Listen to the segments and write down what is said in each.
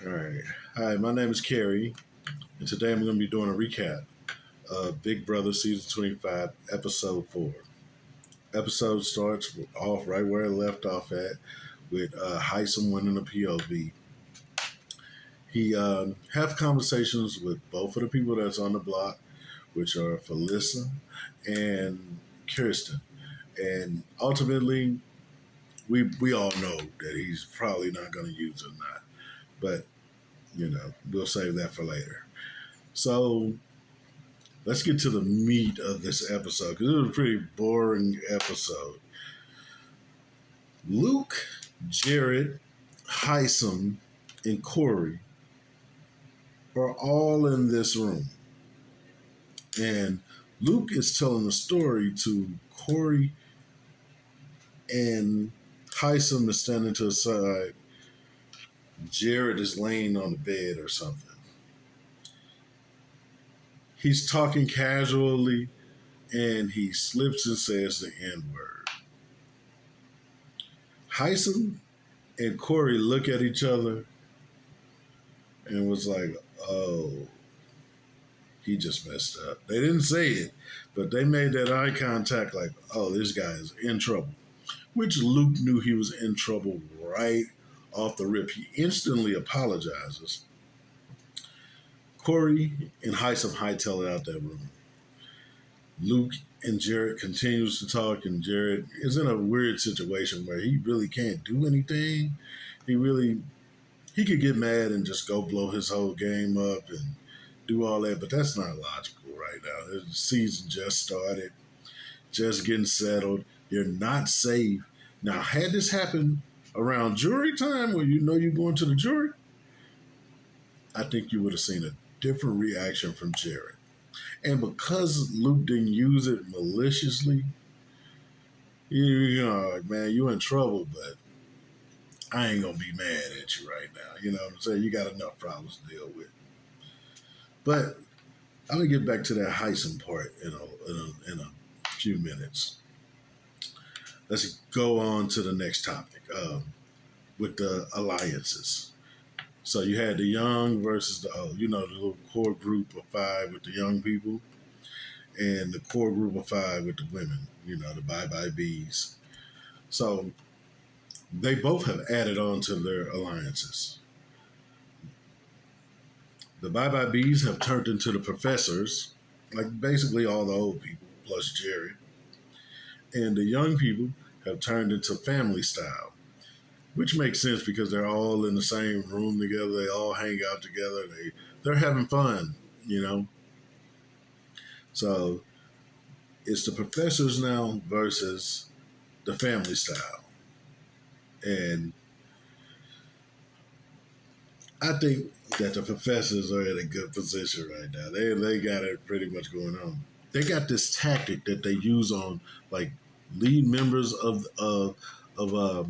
All right. Hi, my name is Kerry, and today I'm going to be doing a recap of Big Brother Season 25, Episode 4. Episode starts off right where it left off at with Heisem winning the POV. He have conversations with both of the people that's on the block, which are Felissa and Kirsten. And ultimately, we all know that he's probably not going to use it or not. But, we'll save that for later. So let's get to the meat of this episode because it was a pretty boring episode. Luke, Jared, Heisem, and Corey are all in this room. And Luke is telling a story to Corey, and Heisem is standing to the side. Jared is laying on the bed or something. He's talking casually and he slips and says the N word. Heisem and Corey look at each other and was like, oh, he just messed up. They didn't say it, but they made that eye contact like, oh, this guy is in trouble, which Luke knew he was in trouble right off the rip. He instantly apologizes. Corey and Heisem hightail it out that room. Luke and Jared continues to talk, and Jared is in a weird situation where he really can't do anything. He could get mad and just go blow his whole game up and do all that, but that's not logical right now. The season just started, just getting settled. You're not safe. Now, had this happened around jury time where you know you're going to the jury, I think you would have seen a different reaction from Jared. And because Luke didn't use it maliciously, like, man, you in trouble, but I ain't gonna be mad at you right now. You know what I'm saying? You got enough problems to deal with. But I'm gonna get back to that Heisem part in a few minutes. Let's go on to the next topic with the alliances. So you had the young versus the old. The little core group of five with the young people, and the core group of five with the women. The Bye Bye Bees. So they both have added on to their alliances. The Bye Bye Bees have turned into the professors, like basically all the old people plus Jerry. And the young people have turned into family style, which makes sense because they're all in the same room together. They all hang out together. They're having fun, you know. So it's the professors now versus the family style, and I think that the professors are in a good position right now. They got it pretty much going on. They got this tactic that they use on like lead members of the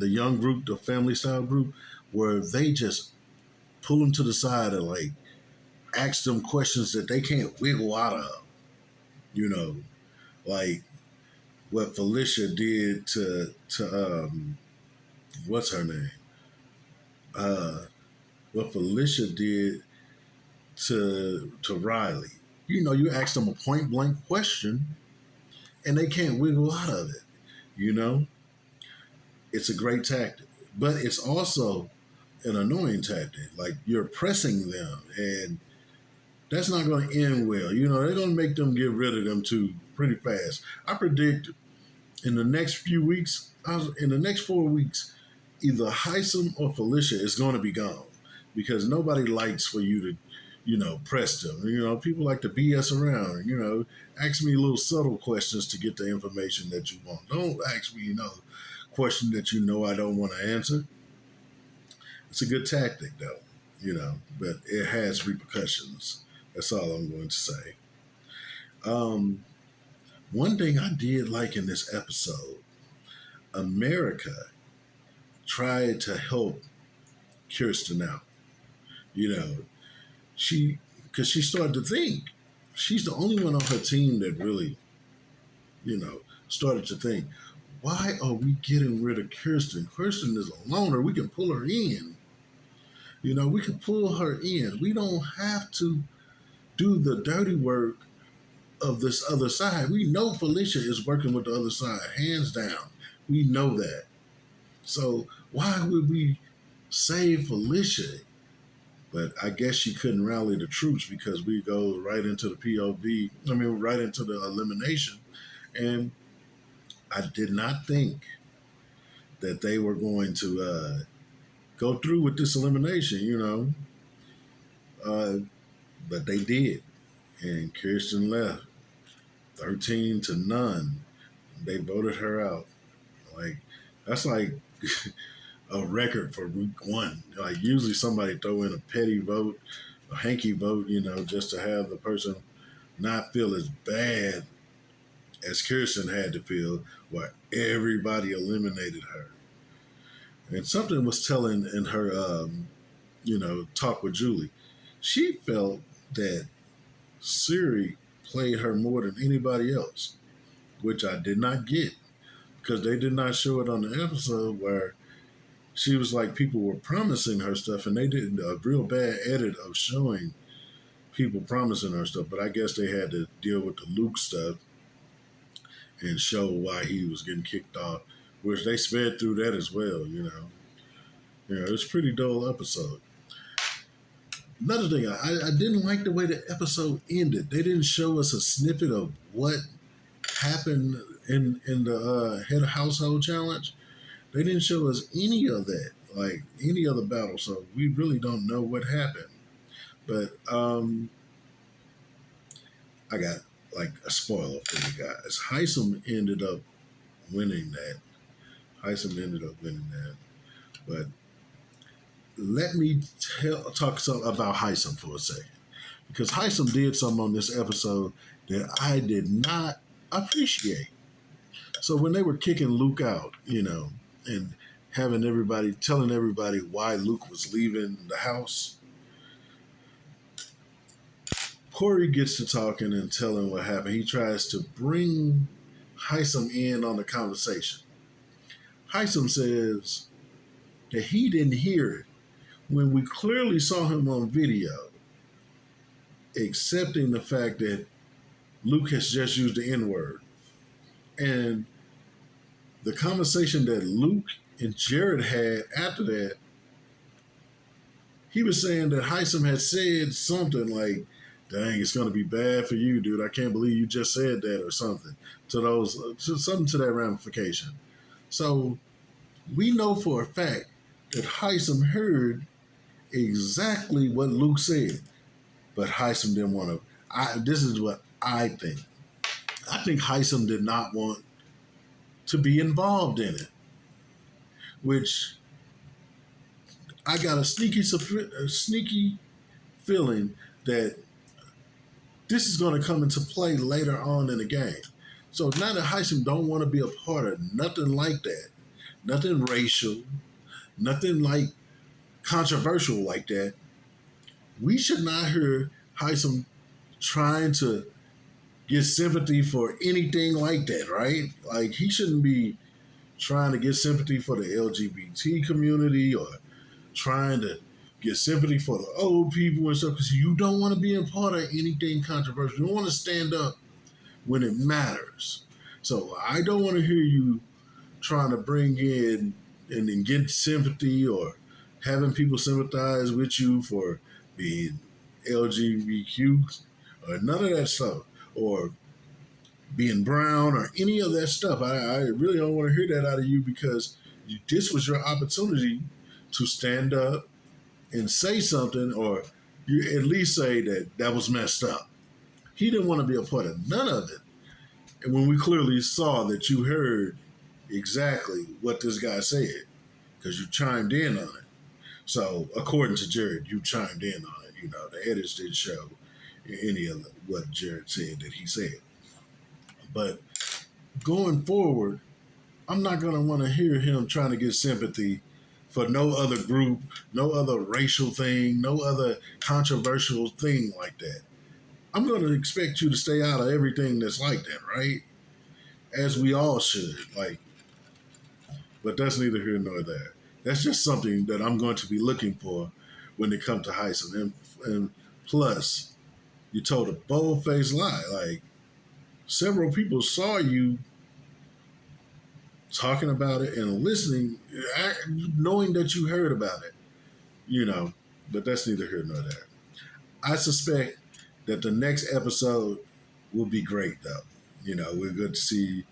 young group, the family style group, where they just pull them to the side and like ask them questions that they can't wiggle out of. You know, like what Felicia did to what's her name? Uh, what Felicia did to Riley. You ask them a point blank question and they can't wiggle out of it. You know, it's a great tactic, but it's also an annoying tactic. Like you're pressing them, and that's not going to end well. They're going to make them get rid of them too pretty fast. I predict in the next few weeks, in the next 4 weeks, either Heisem or Felicia is going to be gone because nobody likes for you to, press them. People like to BS around. Ask me little subtle questions to get the information that you want. Don't ask me, question that I don't want to answer. It's a good tactic, though, but it has repercussions. That's all I'm going to say. Um, One thing I did like in this episode, America tried to help Kirsten out. You know, because she started to think she's the only one on her team that really, started to think, why are we getting rid of Kirsten? Kirsten is a loner. We can pull her in. We could pull her in. We don't have to do the dirty work of this other side. We know Felicia is working with the other side, hands down. We know that. So why would we save Felicia? But I guess she couldn't rally the troops because we go right into the POV. Right into the elimination. And I did not think that they were going to go through with this elimination, but they did. And Kirsten left 13 to none. They voted her out. Like, that's like a record for week one. Like, usually somebody throw in a petty vote, a hanky vote, just to have the person not feel as bad as Kirsten had to feel, where everybody eliminated her. And something was telling in her, talk with Julie. She felt that Siri played her more than anybody else, which I did not get because they did not show it on the episode where she was like people were promising her stuff and they did a real bad edit of showing people promising her stuff. But I guess they had to deal with the Luke stuff and show why he was getting kicked off, which they sped through that as well. It's a pretty dull episode. Another thing, I didn't like the way the episode ended. They didn't show us a snippet of what happened in the head of household challenge. They didn't show us any of that, like any other battle. So we really don't know what happened. But I got like a spoiler for you guys. Heisem ended up winning that. But let me talk about Heisem for a second. Because Heisem did something on this episode that I did not appreciate. So when they were kicking Luke out, and telling everybody why Luke was leaving the house, Corey gets to talking and telling what happened. He tries to bring Heisem in on the conversation. Heisem says that he didn't hear it when we clearly saw him on video accepting the fact that Luke has just used the N-word. And the conversation that Luke and Jared had after that, he was saying that Heisem had said something like, dang, it's going to be bad for you, dude. I can't believe you just said that, or something something to that ramification. So we know for a fact that Heisem heard exactly what Luke said, but Heisem didn't want to. This is what I think. I think Heisem did not want to be involved in it, which I got a sneaky feeling that this is going to come into play later on in the game. So now that Heisem don't want to be a part of nothing like that, nothing racial, nothing like controversial like that, we should not hear Heisem trying to get sympathy for anything like that, right? Like, he shouldn't be trying to get sympathy for the LGBT community or trying to get sympathy for the old people and stuff, because you don't want to be a part of anything controversial. You don't want to stand up when it matters. So I don't want to hear you trying to bring in and get sympathy or having people sympathize with you for being LGBTQ or none of that stuff, or being brown or any of that stuff. I really don't want to hear that out of you, because this was your opportunity to stand up and say something, or you at least say that was messed up. He didn't want to be a part of none of it. And when we clearly saw that you heard exactly what this guy said, because you chimed in on it. So according to Jared, you chimed in on it. The edits didn't show any of what Jared said that he said. But going forward, I'm not going to want to hear him trying to get sympathy for no other group, no other racial thing, no other controversial thing like that. I'm going to expect you to stay out of everything that's like that, right? As we all should. But that's neither here nor there. That's just something that I'm going to be looking for when it comes to heist. And plus, you told a bold-faced lie. Like, several people saw you talking about it and listening, knowing that you heard about it, you know, but that's neither here nor there. I suspect that the next episode will be great, though. You know, we're good to see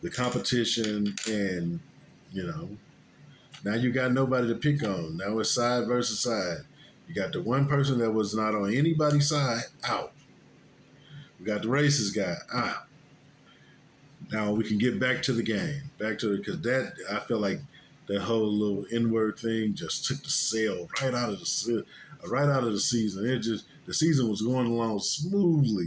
the competition, and, you know, now you got nobody to pick on. Now it's side versus side. You got the one person that was not on anybody's side out. We got the racist guy out. Now we can get back to the game, back to it, because that I feel like that whole little N-word thing just took the sale right out of the season. It just, the season was going along smoothly,